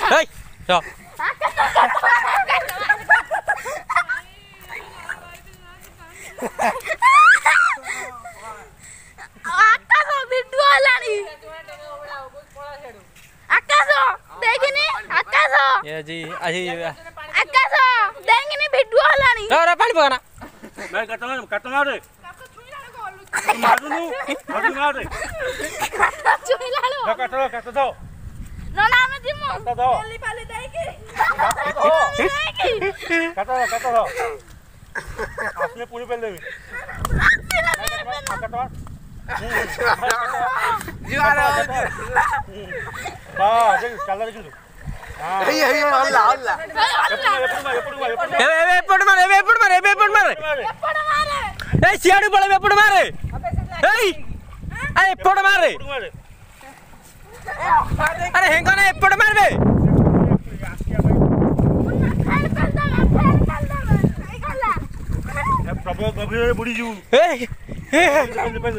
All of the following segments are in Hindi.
Hey, so. आकाश वीडियो लानी आकाश देखिनी आकाश ये जी अजी आकाश देखिनी वीडियो लानी रे पानी पकाना मैं कट मार रे मारू मार रे चुई लालो कट दो नोना में जिमो कट दो पाली पाली देकी कट दो आपने पूरी पहले भी कट मार जुआरा वाह देख चल रही तू हां हे अल्लाह अल्लाह एपड़ मारे ए सियाड़ू बड़े एपड़ मारे ए एपड़ मारे अरे हेंगा ना एपड़ मारे प्रभु गभीर बुड़ी जू ए पहले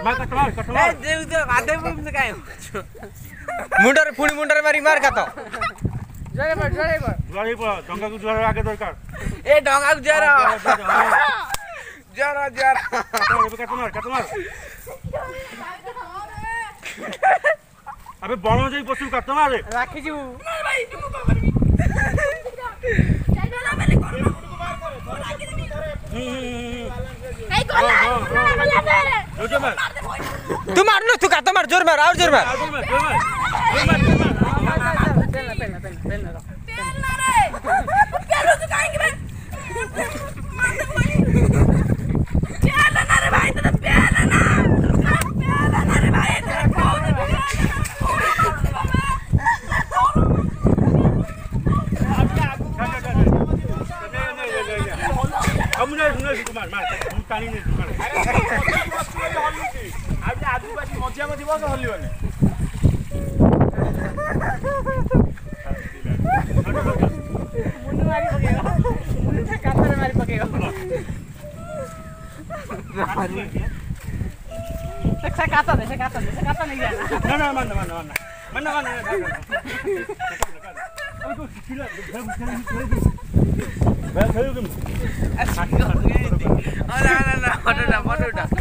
मैं कट मार देव तो आधे मुंह से काय मुंडर फुणी मुंडर मारी मार का तो जोरे पर गाड़ी पर डंगा को जोर आगे दरकार ए डंगा को जोरा कट मार अबे बणो जाई पसु कट मार राखी जू भाई तुम को करबी चल ना पहले कर नहीं कोला तू मार लो तू का तो मार जोर मार और जोर मार आदिवासी मजा मत बस हल्लिबने मुन्नु मारी पकेगा मुन्नु से कातर मारी पकेगा से काता नहीं जाना ना मन अब तो सिला ना